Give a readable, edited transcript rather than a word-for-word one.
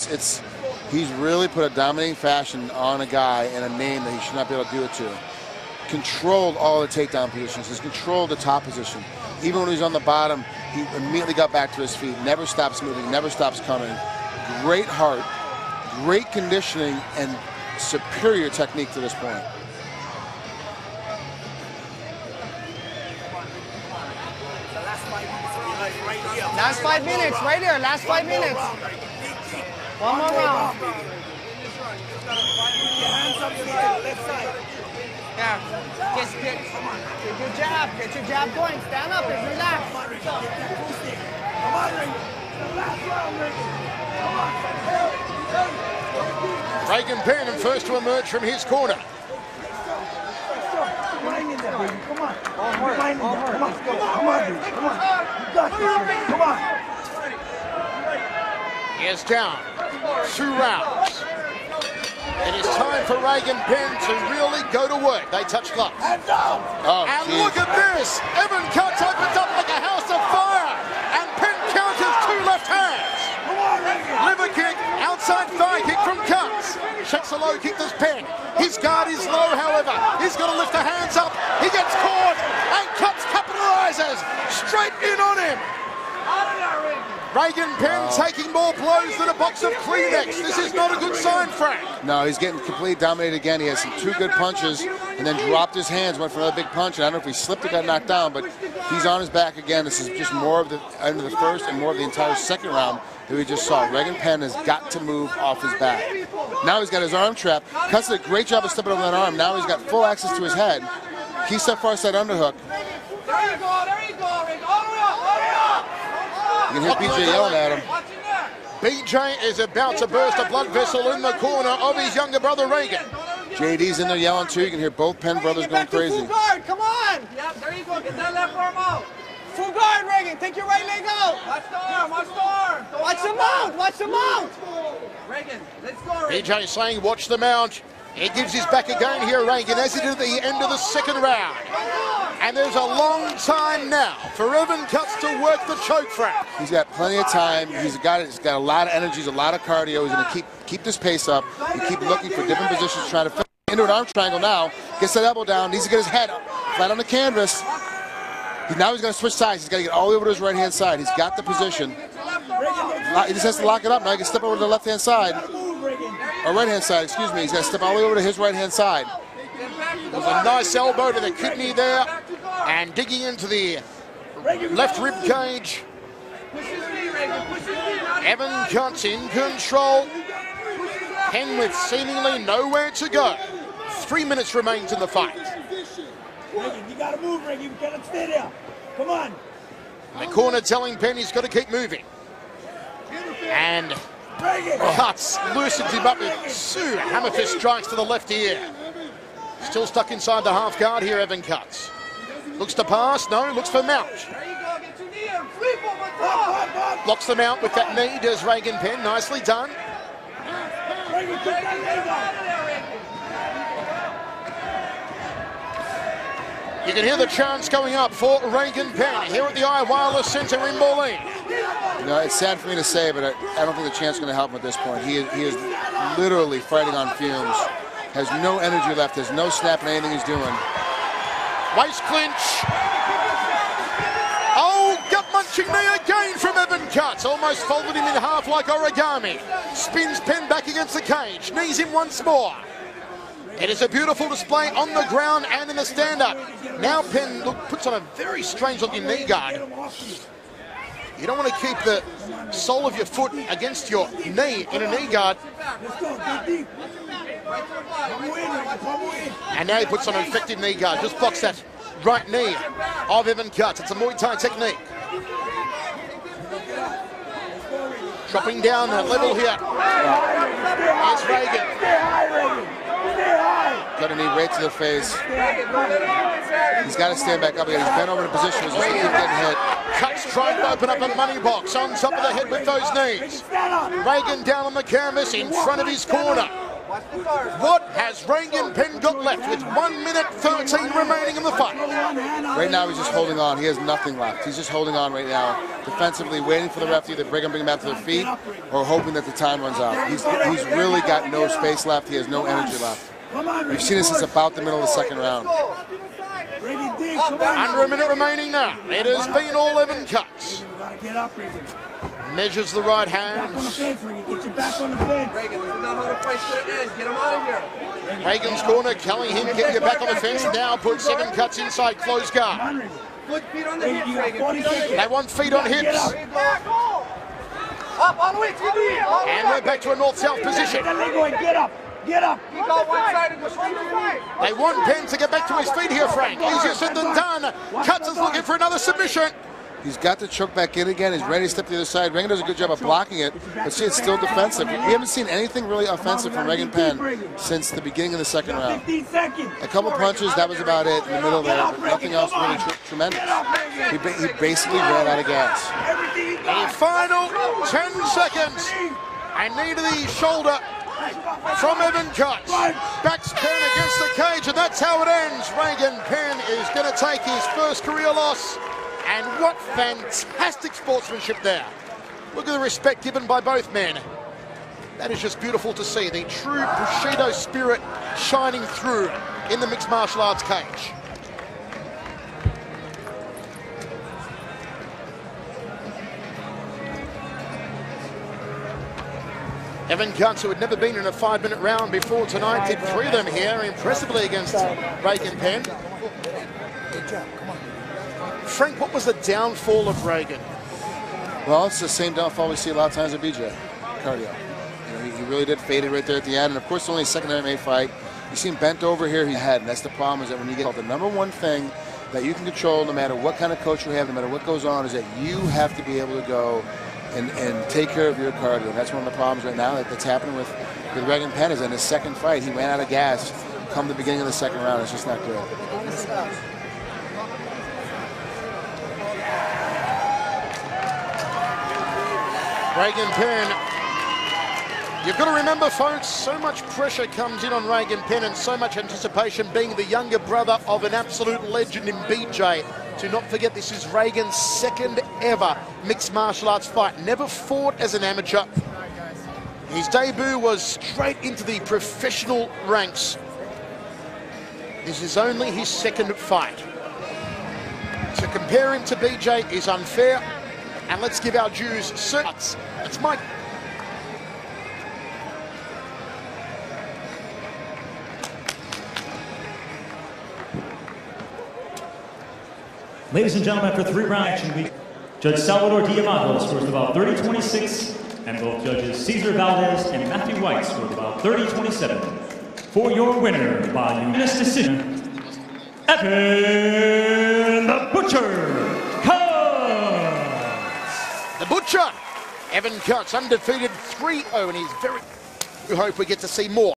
He's really put a dominating fashion on a guy and a name that he should not be able to do it to. Controlled all the takedown positions. He's controlled the top position. Even when he's on the bottom, he immediately got back to his feet. Never stops moving, never stops coming. Great heart, great conditioning, and superior technique to this point. Last 5 minutes, right here, last 5 minutes. One more round. Yeah, just get your jab going. Stand up and relax. Reagan Penn first to emerge from his corner. He is down 2 rounds. It is time for Reagan Penn to really go to work. They touch gloves. Oh, and geez. look at this. Evan Cutts opens up like a house of fire. And Penn counters 2 left hands. Liver kick, outside thigh kick from Cutts. Checks a low kick to Penn. His guard is low, however. He's got to lift the hands up. He gets caught. And Cutts capitalizes. Straight in on him. Reagan Penn taking more blows than a box of Kleenex. This is not a good sign, Frank. No, he's getting completely dominated again. He has some 2 good punches and then dropped his hands, went for another big punch. And I don't know if he slipped or got knocked down, but he's on his back again. This is just more of the end of the first and more of the entire second round that we just saw. Reagan Penn has got to move off his back. Now he's got his arm trapped. Cutts did a great job of stepping over that arm. Now he's got full access to his head. Key step far side underhook. There you go, Rick. You can hear BJ yelling at him. BJ is about to burst a blood vessel in the corner of his younger brother, Reagan. JD's in there yelling too. You can hear both Penn brothers going crazy. Full guard, come on. Yep, there you go. Get that left arm out. Full guard, Reagan. Take your right leg out. Watch the arm, watch the arm. Watch the mount, watch the mount. Reagan, let's go, Reagan. BJ saying, watch the mount. He gives his back again here, Reagan, as he did at the end of the second round. And there's a long time now for Evan Cutts to work the choke front. He's got plenty of time. He's got a lot of energy, he's a lot of cardio. He's going to keep this pace up and keep looking for different positions, trying to fit into an arm triangle now. Gets that elbow down, needs to get his head up, flat on the canvas. Now he's going to switch sides. He's got to get all the way over to his right-hand side. He's got the position. He just has to lock it up now. He can step over to the left-hand side. Or right-hand side, excuse me. He's got to step all the way over to his right-hand side. There's a nice elbow to the kidney there. And digging into the left rib cage. Evan Cutts in control. Penn with seemingly nowhere to go. 3 minutes remains in the fight. Reagan, you gotta move, Reagan. You cannot stay there. Come on. The corner telling Penn he's got to keep moving. And Cutts loosens him up with 2 hammerfist strikes to the left ear. Still stuck inside the half guard here, Evan Cutts. Looks to pass, no, looks for mount. Blocks the mount with that knee, does Reagan Penn, nicely done. You can hear the chants going up for Reagan Penn here at the Eye Wireless Center in Berlin. You know, it's sad for me to say, but I don't think the chant's going to help him at this point. He is literally fighting on fumes. Has no energy left, has no snap in anything he's doing. Waist clinch. Oh, gut-munching knee again from Evan Cutts. Almost folded him in half like origami. Spins Penn back against the cage. Knees him once more. It is a beautiful display on the ground and in the stand-up. Now Penn puts on a very strange-looking knee guard. You don't want to keep the sole of your foot against your knee in a knee guard. And now he puts on an effective knee guard. Just blocks that right knee of Evan Cutts. It's a Muay Thai technique. Dropping down a level here. Here's Reagan. Got a knee right to the face. He's got to stand back up again. He's bent over in a position where he's going to keep getting hit. Cutts trying to open up a money box on top of the head with those knees. Reagan down on the canvas in front of his corner. Watch the stars. What has Reagan Penn got left with 1 minute 13 remaining in the fight? Right now he's just holding on. He has nothing left. He's just holding on right now, defensively, waiting for the ref to either bring him back to their feet or hoping that the time runs out. He's really got no space left. He has no energy left. We've seen this since about the middle of the second round. Under a minute remaining now. It has been all even cuts. Measures the right hand. Reagan, this is not how the fight's going to end. Get him out of here. Reagan's corner, Cunningham getting it back on the fence. Now put 7 cuts inside close guard. Put feet on the hips, Reagan. Feet on the hips. They want feet on hips. Up, all the way to the knee. And we're back to a north-south position. Get up. Get up. He got one side and go straight to the knee. They want Penn to get back to his feet here, Frank. Easier said than done. Cuts is looking for another submission. He's got the choke back in again. He's ready to step to the other side. Reagan does a good job of blocking it, but see, it's still defensive. We haven't seen anything really offensive from Reagan Penn since the beginning of the second round. A couple punches, that was about it in the middle there, but nothing else really tremendous. He basically ran out of gas. A final 10 seconds. A knee to the shoulder from Evan Cuts. Backs Penn against the cage, and that's how it ends. Reagan Penn is going to take his first career loss. And what fantastic sportsmanship there. Look at the respect given by both men. That is just beautiful to see. The true Bushido spirit shining through in the mixed martial arts cage. Evan Cuts, who had never been in a 5-minute round before tonight, did 3 of them here impressively against Reagan Penn. Frank, what was the downfall of Reagan? Well, it's the same downfall we see a lot of times at BJ, cardio. You know, he really did fade it right there at the end, and of course, only a secondary made fight. You see him bent over here, he's head, and that's the problem, is that when you get the number one thing that you can control, no matter what kind of coach you have, no matter what goes on, is that you have to be able to go and take care of your cardio. And that's one of the problems right now that's happening with Reagan Penn, is in his second fight, he ran out of gas come the beginning of the second round. It's just not good. Reagan Penn, you've got to remember, folks, so much pressure comes in on Reagan Penn and so much anticipation, being the younger brother of an absolute legend in BJ. Do not forget, this is Reagan's second ever mixed martial arts fight. Never fought as an amateur. His debut was straight into the professional ranks. This is only his second fight. To compare him to BJ is unfair. And let's give our dues. It's Mike. Ladies and gentlemen, after 3 round action, Judge Salvador Diamante scores about 30-26, and both judges Cesar Valdez and Matthew White scored about 30-27. For your winner by unanimous decision, Evan the Butcher Cuts. The Butcher, Evan Cuts, undefeated 3-0, and he's very... We hope we get to see more.